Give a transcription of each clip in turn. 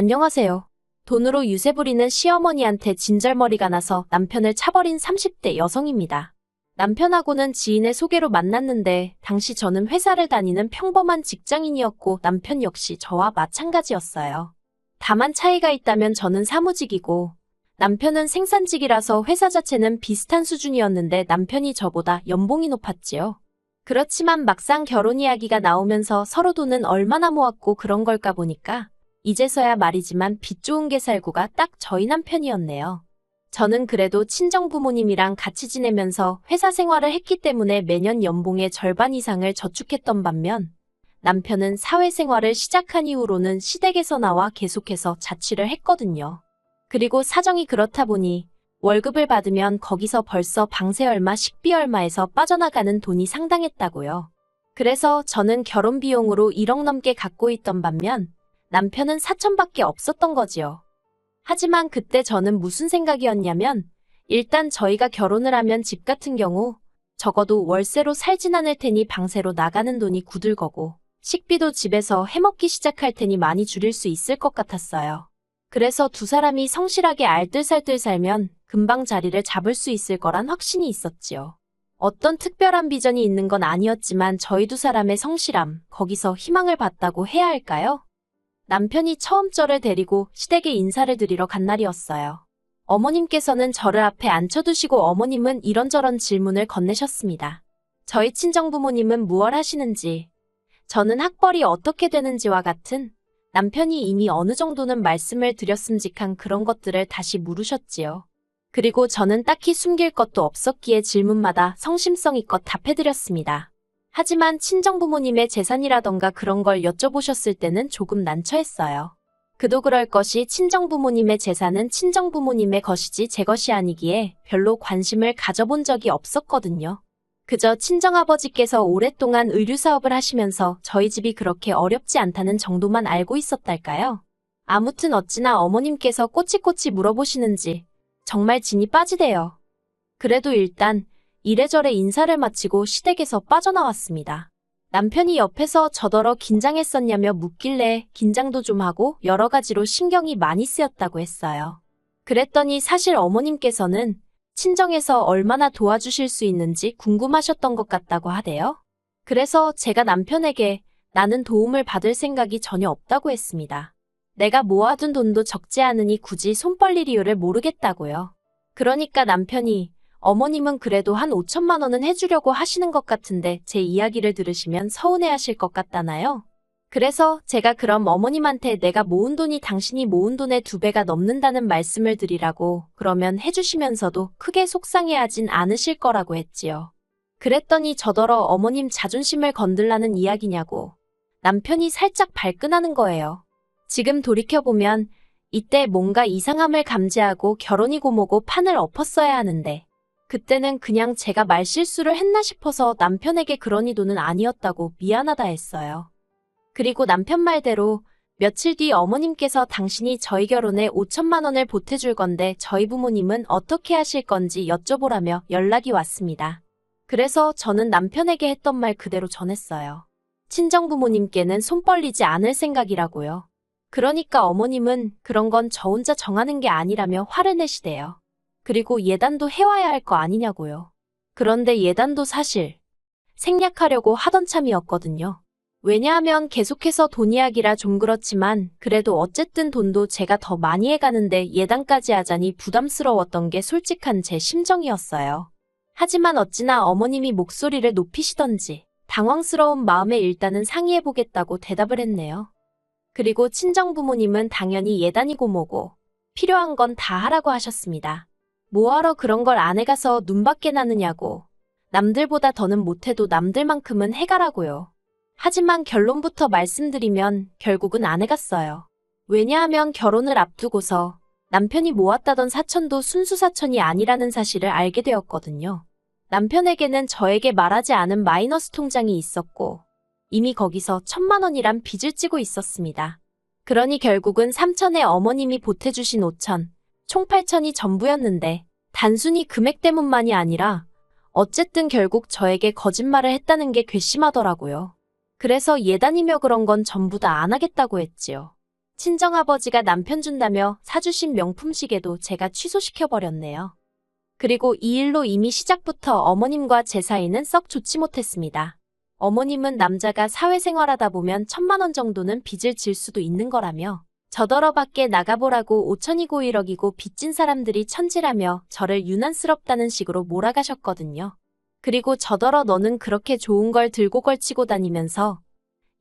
안녕하세요. 돈으로 유세 부리는 시어머니한테 진절머리가 나서 남편을 차버린 30대 여성입니다. 남편하고는 지인의 소개로 만났는데 당시 저는 회사를 다니는 평범한 직장인이었고 남편 역시 저와 마찬가지였어요. 다만 차이가 있다면 저는 사무직이고 남편은 생산직이라서 회사 자체는 비슷한 수준이었는데 남편이 저보다 연봉이 높았지요. 그렇지만 막상 결혼 이야기가 나오면서 서로 돈은 얼마나 모았고 그런 걸까 보니까 이제서야 말이지만 빚 좋은 게 살구가 딱 저희 남편이었네요. 저는 그래도 친정부모님이랑 같이 지내면서 회사 생활을 했기 때문에 매년 연봉의 절반 이상을 저축했던 반면 남편은 사회생활을 시작한 이후로는 시댁에서 나와 계속해서 자취를 했거든요. 그리고 사정이 그렇다 보니 월급을 받으면 거기서 벌써 방세 얼마, 식비 얼마에서 빠져나가는 돈이 상당했다고요. 그래서 저는 결혼 비용으로 1억 넘게 갖고 있던 반면 남편은 4천밖에 없었던 거지요. 하지만 그때 저는 무슨 생각이었냐면 일단 저희가 결혼을 하면 집 같은 경우 적어도 월세로 살진 않을 테니 방세로 나가는 돈이 굳을 거고 식비도 집에서 해먹기 시작할 테니 많이 줄일 수 있을 것 같았어요. 그래서 두 사람이 성실하게 알뜰살뜰 살면 금방 자리를 잡을 수 있을 거란 확신이 있었지요. 어떤 특별한 비전이 있는 건 아니었지만 저희 두 사람의 성실함, 거기서 희망을 봤다고 해야 할까요? 남편이 처음 저를 데리고 시댁에 인사를 드리러 간 날이었어요. 어머님께서는 저를 앞에 앉혀두시고 어머님은 이런저런 질문을 건네셨습니다. 저희 친정부모님은 무얼 하시는지, 저는 학벌이 어떻게 되는지와 같은 남편이 이미 어느 정도는 말씀을 드렸음직한 그런 것들을 다시 물으셨지요. 그리고 저는 딱히 숨길 것도 없었기에 질문마다 성심성의껏 답해드렸습니다. 하지만 친정부모님의 재산이라던가 그런 걸 여쭤보셨을 때는 조금 난처했어요. 그도 그럴 것이 친정부모님의 재산은 친정부모님의 것이지 제 것이 아니기에 별로 관심을 가져본 적이 없었거든요. 그저 친정아버지께서 오랫동안 의류사업을 하시면서 저희 집이 그렇게 어렵지 않다는 정도만 알고 있었달까요? 아무튼 어찌나 어머님께서 꼬치꼬치 물어보시는지 정말 진이 빠지대요. 그래도 일단 이래저래 인사를 마치고 시댁에서 빠져나왔습니다. 남편이 옆에서 저더러 긴장했었냐며 묻길래 긴장도 좀 하고 여러 가지로 신경이 많이 쓰였다고 했어요. 그랬더니 사실 어머님께서는 친정에서 얼마나 도와주실 수 있는지 궁금하셨던 것 같다고 하대요. 그래서 제가 남편에게 나는 도움을 받을 생각이 전혀 없다고 했습니다. 내가 모아둔 돈도 적지 않으니 굳이 손 벌릴 이유를 모르겠다고요. 그러니까 남편이 어머님은 그래도 한 5천만 원은 해주려고 하시는 것 같은데 제 이야기를 들으시면 서운해하실 것 같다나요? 그래서 제가 그럼 어머님한테 내가 모은 돈이 당신이 모은 돈의 2배가 넘는다는 말씀을 드리라고 그러면 해주시면서도 크게 속상해하진 않으실 거라고 했지요. 그랬더니 저더러 어머님 자존심을 건들라는 이야기냐고 남편이 살짝 발끈하는 거예요. 지금 돌이켜보면 이때 뭔가 이상함을 감지하고 결혼이고 뭐고 판을 엎었어야 하는데 그때는 그냥 제가 말실수를 했나 싶어서 남편에게 그러니 돈은 아니었다고 미안하다 했어요. 그리고 남편 말대로 며칠 뒤 어머님께서 당신이 저희 결혼에 5천만 원을 보태줄 건데 저희 부모님은 어떻게 하실 건지 여쭤보라며 연락이 왔습니다. 그래서 저는 남편에게 했던 말 그대로 전했어요. 친정부모님께는 손 벌리지 않을 생각이라고요. 그러니까 어머님은 그런 건 저 혼자 정하는 게 아니라며 화를 내시대요. 그리고 예단도 해와야 할 거 아니냐고요. 그런데 예단도 사실 생략하려고 하던 참이었거든요. 왜냐하면 계속해서 돈 이야기라 좀 그렇지만 그래도 어쨌든 돈도 제가 더 많이 해가는데 예단까지 하자니 부담스러웠던 게 솔직한 제 심정이었어요. 하지만 어찌나 어머님이 목소리를 높이시던지 당황스러운 마음에 일단은 상의해보겠다고 대답을 했네요. 그리고 친정부모님은 당연히 예단이고 뭐고 필요한 건 다 하라고 하셨습니다. 뭐하러 그런 걸 안 해가서 눈밖에 나느냐고. 남들보다 더는 못해도 남들만큼은 해가라고요. 하지만 결론부터 말씀드리면 결국은 안 해갔어요. 왜냐하면 결혼을 앞두고서 남편이 모았다던 사천도 순수 사천이 아니라는 사실을 알게 되었거든요. 남편에게는 저에게 말하지 않은 마이너스 통장이 있었고 이미 거기서 1,000만 원이란 빚을 지고 있었습니다. 그러니 결국은 3천에 어머님이 보태주신 5천, 총 8천이 전부였는데 단순히 금액 때문만이 아니라 어쨌든 결국 저에게 거짓말을 했다는 게 괘씸하더라고요. 그래서 예단이며 그런 건 전부 다 안 하겠다고 했지요. 친정아버지가 남편 준다며 사주신 명품 시계도 제가 취소시켜버렸네요. 그리고 이 일로 이미 시작부터 어머님과 제 사이는 썩 좋지 못했습니다. 어머님은 남자가 사회생활하다 보면 1,000만 원 정도는 빚을 질 수도 있는 거라며 저더러 밖에 나가보라고 5천이고 1억이고 빚진 사람들이 천지라며 저를 유난스럽다는 식으로 몰아가셨거든요. 그리고 저더러 너는 그렇게 좋은 걸 들고 걸치고 다니면서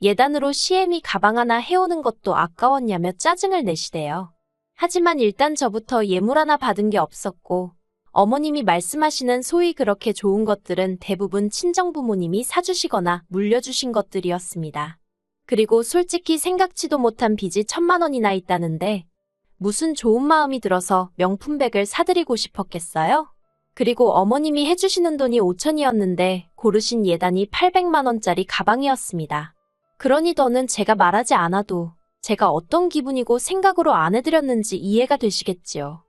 예단으로 시애미 가방 하나 해오는 것도 아까웠냐며 짜증을 내시대요. 하지만 일단 저부터 예물 하나 받은 게 없었고 어머님이 말씀하시는 소위 그렇게 좋은 것들은 대부분 친정부모님이 사주시거나 물려주신 것들이었습니다. 그리고 솔직히 생각지도 못한 빚이 1,000만 원이나 있다는데 무슨 좋은 마음이 들어서 명품백을 사드리고 싶었겠어요? 그리고 어머님이 해주시는 돈이 5천이었는데 고르신 예단이 800만 원짜리 가방이었습니다. 그러니 더는 제가 말하지 않아도 제가 어떤 기분이고 생각으로 안 해드렸는지 이해가 되시겠지요.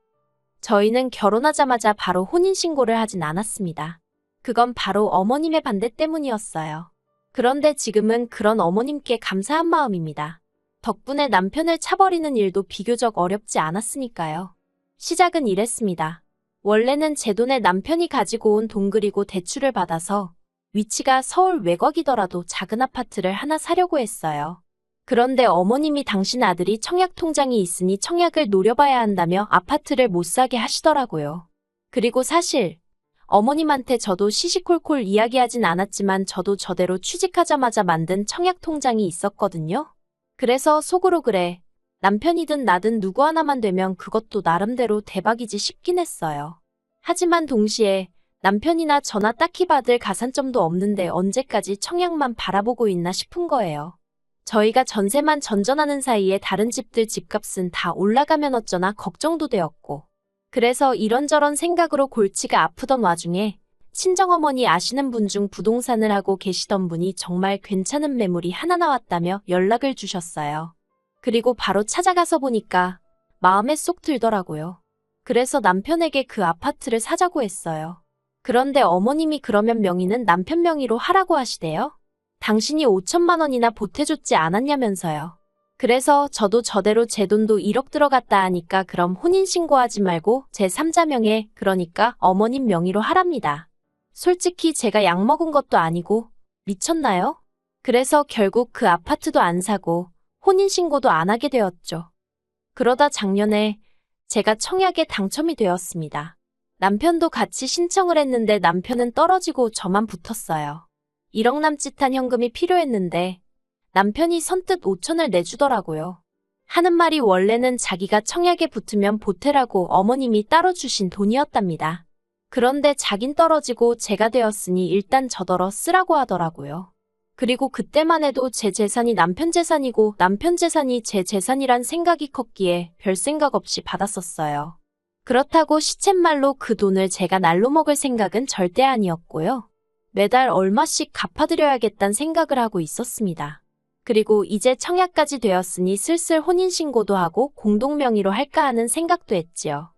저희는 결혼하자마자 바로 혼인신고를 하진 않았습니다. 그건 바로 어머님의 반대 때문이었어요. 그런데 지금은 그런 어머님께 감사한 마음입니다. 덕분에 남편을 차버리는 일도 비교적 어렵지 않았으니까요. 시작은 이랬습니다. 원래는 제 돈에 남편이 가지고 온 돈 그리고 대출을 받아서 위치가 서울 외곽이더라도 작은 아파트를 하나 사려고 했어요. 그런데 어머님이 당신 아들이 청약 통장이 있으니 청약을 노려봐야 한다며 아파트를 못 사게 하시더라고요. 그리고 사실 어머님한테 저도 시시콜콜 이야기하진 않았지만 저도 저대로 취직하자마자 만든 청약 통장이 있었거든요. 그래서 속으로 그래, 남편이든 나든 누구 하나만 되면 그것도 나름대로 대박이지 싶긴 했어요. 하지만 동시에 남편이나 저나 딱히 받을 가산점도 없는데 언제까지 청약만 바라보고 있나 싶은 거예요. 저희가 전세만 전전하는 사이에 다른 집들 집값은 다 올라가면 어쩌나 걱정도 되었고 그래서 이런저런 생각으로 골치가 아프던 와중에 친정어머니 아시는 분 중 부동산을 하고 계시던 분이 정말 괜찮은 매물이 하나 나왔다며 연락을 주셨어요. 그리고 바로 찾아가서 보니까 마음에 쏙 들더라고요. 그래서 남편에게 그 아파트를 사자고 했어요. 그런데 어머님이 그러면 명의는 남편 명의로 하라고 하시대요. 당신이 5천만 원이나 보태줬지 않았냐면서요. 그래서 저도 저대로 제 돈도 1억 들어갔다 하니까 그럼 혼인신고하지 말고 제 3자 명의, 그러니까 어머님 명의로 하랍니다. 솔직히 제가 약 먹은 것도 아니고 미쳤나요? 그래서 결국 그 아파트도 안 사고 혼인신고도 안 하게 되었죠. 그러다 작년에 제가 청약에 당첨이 되었습니다. 남편도 같이 신청을 했는데 남편은 떨어지고 저만 붙었어요. 1억 남짓한 현금이 필요했는데 남편이 선뜻 5천을 내주더라고요. 하는 말이 원래는 자기가 청약에 붙으면 보태라고 어머님이 따로 주신 돈이었답니다. 그런데 자긴 떨어지고 제가 되었으니 일단 저더러 쓰라고 하더라고요. 그리고 그때만 해도 제 재산이 남편 재산이고 남편 재산이 제 재산이란 생각이 컸기에 별 생각 없이 받았었어요. 그렇다고 시쳇말로 그 돈을 제가 날로 먹을 생각은 절대 아니었고요. 매달 얼마씩 갚아드려야겠다는 생각을 하고 있었습니다. 그리고 이제 청약까지 되었으니 슬슬 혼인신고도 하고 공동명의로 할까 하는 생각도 했지요.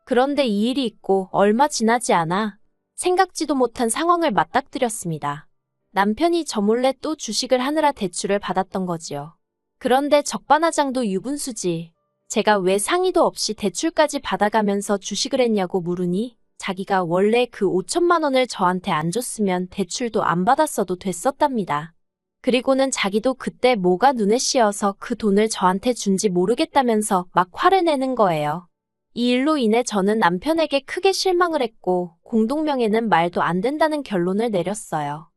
그런데 이 일이 있고 얼마 지나지 않아 생각지도 못한 상황을 맞닥뜨렸습니다. 남편이 저 몰래 또 주식을 하느라 대출을 받았던 거지요. 그런데 적반하장도 유분수지. 제가 왜 상의도 없이 대출까지 받아가면서 주식을 했냐고 물으니 자기가 원래 그 5천만 원을 저한테 안 줬으면 대출도 안 받았어도 됐었답니다. 그리고는 자기도 그때 뭐가 눈에 씌어서 그 돈을 저한테 준지 모르겠다면서 막 화를 내는 거예요. 이 일로 인해 저는 남편에게 크게 실망을 했고 공동명예는 말도 안 된다는 결론을 내렸어요.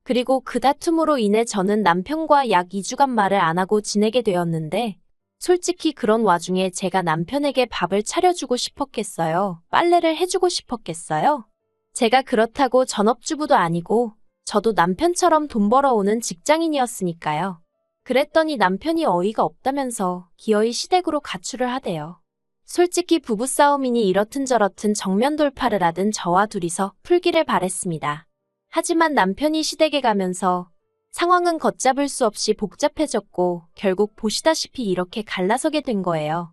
그리고 그 다툼으로 인해 저는 남편과 약 2주간 말을 안 하고 지내게 되었는데 솔직히 그런 와중에 제가 남편에게 밥을 차려주고 싶었겠어요? 빨래를 해주고 싶었겠어요? 제가 그렇다고 전업주부도 아니고 저도 남편처럼 돈 벌어오는 직장인이었으니까요. 그랬더니 남편이 어이가 없다면서 기어이 시댁으로 가출을 하대요. 솔직히 부부싸움이니 이렇든 저렇든 정면 돌파를 하든 저와 둘이서 풀기를 바랬습니다. 하지만 남편이 시댁에 가면서 상황은 걷잡을 수 없이 복잡해졌고 결국 보시다시피 이렇게 갈라서게 된 거예요.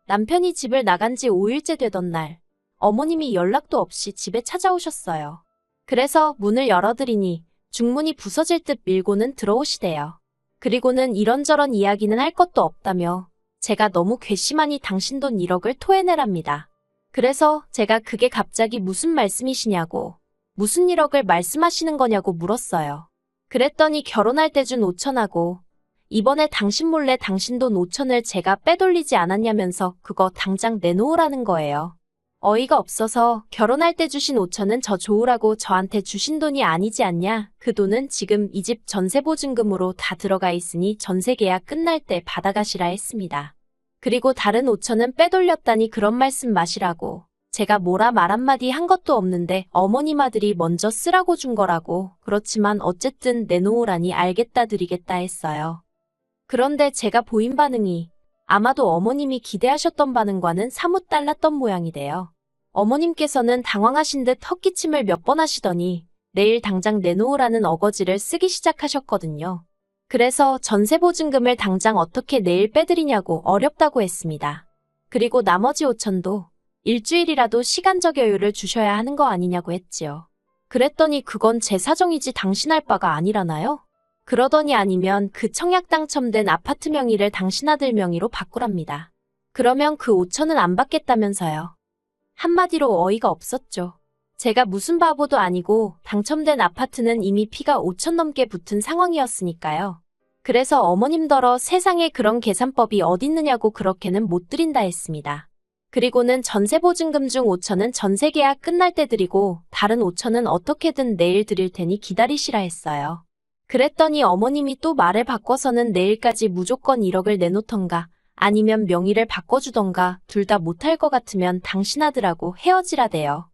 남편이 집을 나간 지 5일째 되던 날 어머님이 연락도 없이 집에 찾아오셨어요. 그래서 문을 열어드리니 중문이 부서질 듯 밀고는 들어오시대요. 그리고는 이런저런 이야기는 할 것도 없다며 제가 너무 괘씸하니 당신 돈 1억을 토해내랍니다. 그래서 제가 그게 갑자기 무슨 말씀이시냐고, 무슨 1억을 말씀하시는 거냐고 물었어요. 그랬더니 결혼할 때 준 5천하고 이번에 당신 몰래 당신 돈 5천을 제가 빼돌리지 않았냐면서 그거 당장 내놓으라는 거예요. 어이가 없어서 결혼할 때 주신 5천은 저 좋으라고 저한테 주신 돈이 아니지 않냐? 그 돈은 지금 이 집 전세보증금으로 다 들어가 있으니 전세계약 끝날 때 받아가시라 했습니다. 그리고 다른 5천은 빼돌렸다니 그런 말씀 마시라고. 제가 뭐라 말 한마디 한 것도 없는데 어머님 아들이 먼저 쓰라고 준 거라고. 그렇지만 어쨌든 내놓으라니 알겠다 드리겠다 했어요. 그런데 제가 보인 반응이 아마도 어머님이 기대하셨던 반응과는 사뭇 달랐던 모양이래요. 어머님께서는 당황하신 듯 헛기침을 몇 번 하시더니 내일 당장 내놓으라는 어거지를 쓰기 시작하셨거든요. 그래서 전세보증금을 당장 어떻게 내일 빼드리냐고 어렵다고 했습니다. 그리고 나머지 5천도 일주일이라도 시간적 여유를 주셔야 하는 거 아니냐고 했지요. 그랬더니 그건 제 사정이지 당신 할 바가 아니라나요? 그러더니 아니면 그 청약 당첨된 아파트 명의를 당신 아들 명의로 바꾸랍니다. 그러면 그 5천은 안 받겠다면서요. 한마디로 어이가 없었죠. 제가 무슨 바보도 아니고 당첨된 아파트는 이미 피가 5천 넘게 붙은 상황이었으니까요. 그래서 어머님더러 세상에 그런 계산법이 어딨느냐고 그렇게는 못 드린다 했습니다. 그리고는 전세보증금 중 5천은 전세계약 끝날 때 드리고 다른 5천은 어떻게든 내일 드릴 테니 기다리시라 했어요. 그랬더니 어머님이 또 말을 바꿔서는 내일까지 무조건 1억을 내놓던가 아니면 명의를 바꿔주던가 둘 다 못할 것 같으면 당신 아들하고 헤어지라대요.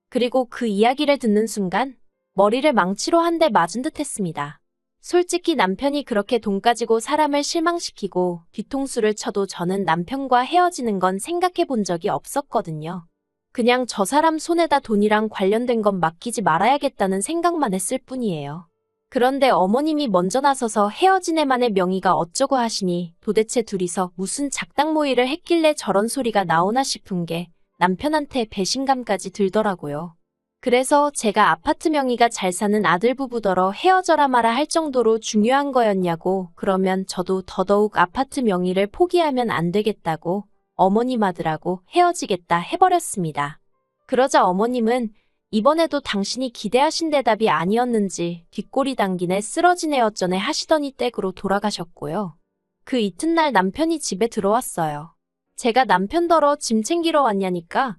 그리고 그 이야기를 듣는 순간 머리를 망치로 한 대 맞은 듯 했습니다. 솔직히 남편이 그렇게 돈 가지고 사람을 실망시키고 뒤통수를 쳐도 저는 남편과 헤어지는 건 생각해 본 적이 없었거든요. 그냥 저 사람 손에다 돈이랑 관련된 건 맡기지 말아야겠다는 생각만 했을 뿐이에요. 그런데 어머님이 먼저 나서서 헤어진 애만의 명의가 어쩌고 하시니 도대체 둘이서 무슨 작당모의를 했길래 저런 소리가 나오나 싶은 게 남편한테 배신감까지 들더라고요. 그래서 제가 아파트 명의가 잘 사는 아들 부부더러 헤어져라 마라 할 정도로 중요한 거였냐고 그러면 저도 더더욱 아파트 명의를 포기하면 안 되겠다고 어머님 아들하고 헤어지겠다 해버렸습니다. 그러자 어머님은 이번에도 당신이 기대하신 대답이 아니었는지 뒷골이 당기네 쓰러지네 어쩌네 하시더니 댁으로 돌아가셨고요. 그 이튿날 남편이 집에 들어왔어요. 제가 남편더러 짐 챙기러 왔냐니까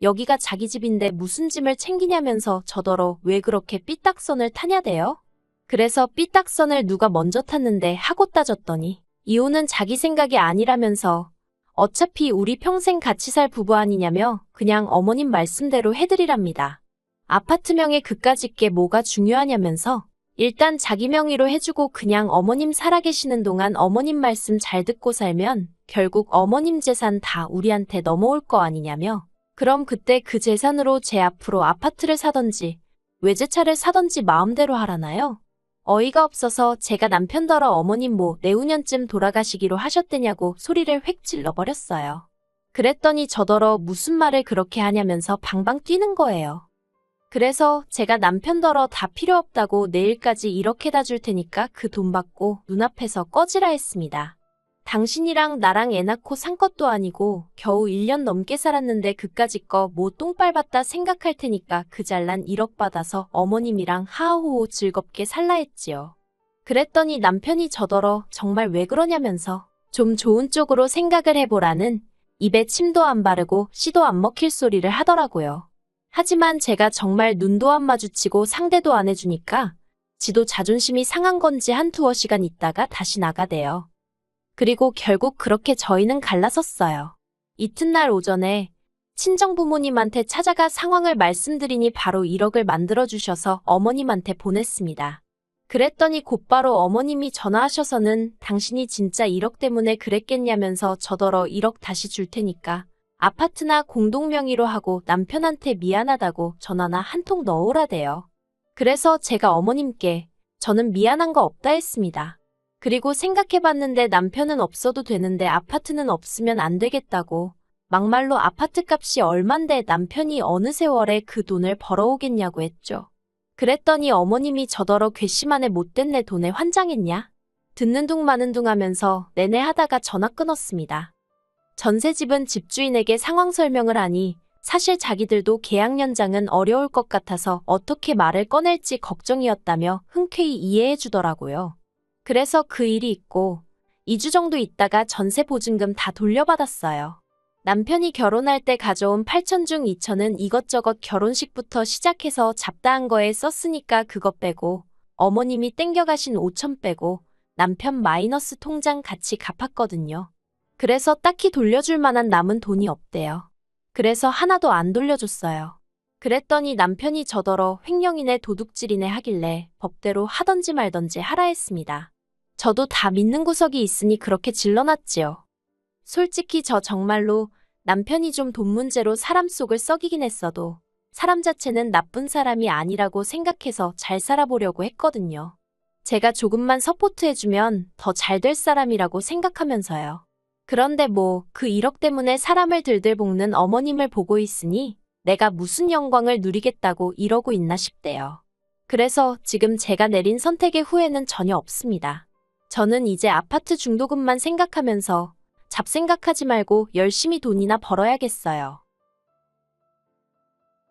여기가 자기 집인데 무슨 짐을 챙기냐면서 저더러 왜 그렇게 삐딱선을 타냐대요. 그래서 삐딱선을 누가 먼저 탔는데 하고 따졌더니 이혼은 자기 생각이 아니라면서 어차피 우리 평생 같이 살 부부 아니냐며 그냥 어머님 말씀대로 해드리랍니다. 아파트 명의 그까짓 게 뭐가 중요하냐면서 일단 자기 명의로 해주고 그냥 어머님 살아계시는 동안 어머님 말씀 잘 듣고 살면 결국 어머님 재산 다 우리한테 넘어올 거 아니냐며 그럼 그때 그 재산으로 제 앞으로 아파트를 사던지 외제차를 사던지 마음대로 하라나요? 어이가 없어서 제가 남편더러 어머님 뭐 내후년쯤 돌아가시기로 하셨대냐고 소리를 획 질러버렸어요. 그랬더니 저더러 무슨 말을 그렇게 하냐면서 방방 뛰는 거예요. 그래서 제가 남편더러 다 필요 없다고 내일까지 이렇게 다 줄 테니까 그 돈 받고 눈앞에서 꺼지라 했습니다. 당신이랑 나랑 애 낳고 산 것도 아니고 겨우 1년 넘게 살았는데 그까짓 거 뭐 똥 밟았다 생각할 테니까 그 잘난 1억 받아서 어머님이랑 하하호호 즐겁게 살라 했지요. 그랬더니 남편이 저더러 정말 왜 그러냐면서 좀 좋은 쪽으로 생각을 해보라는 입에 침도 안 바르고 씨도 안 먹힐 소리를 하더라고요. 하지만 제가 정말 눈도 안 마주치고 상대도 안 해주니까 지도 자존심이 상한 건지 한 두어 시간 있다가 다시 나가대요. 그리고 결국 그렇게 저희는 갈라섰어요. 이튿날 오전에 친정부모님한테 찾아가 상황을 말씀드리니 바로 1억을 만들어주셔서 어머님한테 보냈습니다. 그랬더니 곧바로 어머님이 전화하셔서는 당신이 진짜 1억 때문에 그랬겠냐면서 저더러 1억 다시 줄 테니까 아파트나 공동명의로 하고 남편한테 미안하다고 전화나 한 통 넣으라대요. 그래서 제가 어머님께 저는 미안한 거 없다 했습니다. 그리고 생각해봤는데 남편은 없어도 되는데 아파트는 없으면 안 되겠다고 막말로 아파트 값이 얼만데 남편이 어느 세월에 그 돈을 벌어오겠냐고 했죠. 그랬더니 어머님이 저더러 괘씸하네 못된 내 돈에 환장했냐? 듣는 둥 마는 둥 하면서 내내 하다가 전화 끊었습니다. 전세집은 집주인에게 상황 설명을 하니 사실 자기들도 계약 연장은 어려울 것 같아서 어떻게 말을 꺼낼지 걱정이었다며 흔쾌히 이해해 주더라고요. 그래서 그 일이 있고 2주 정도 있다가 전세 보증금 다 돌려받았어요. 남편이 결혼할 때 가져온 8천 중 2천은 이것저것 결혼식부터 시작해서 잡다한 거에 썼으니까 그거 빼고 어머님이 땡겨가신 5천 빼고 남편 마이너스 통장 같이 갚았거든요. 그래서 딱히 돌려줄 만한 남은 돈이 없대요. 그래서 하나도 안 돌려줬어요. 그랬더니 남편이 저더러 횡령이네 도둑질이네 하길래 법대로 하던지 말던지 하라 했습니다. 저도 다 믿는 구석이 있으니 그렇게 질러놨지요. 솔직히 저 정말로 남편이 좀 돈 문제로 사람 속을 썩이긴 했어도 사람 자체는 나쁜 사람이 아니라고 생각해서 잘 살아보려고 했거든요. 제가 조금만 서포트해주면 더 잘 될 사람이라고 생각하면서요. 그런데 뭐 그 1억 때문에 사람을 들들 볶는 어머님을 보고 있으니 내가 무슨 영광을 누리겠다고 이러고 있나 싶대요. 그래서 지금 제가 내린 선택의 후회는 전혀 없습니다. 저는 이제 아파트 중도금만 생각하면서 잡생각하지 말고 열심히 돈이나 벌어야겠어요.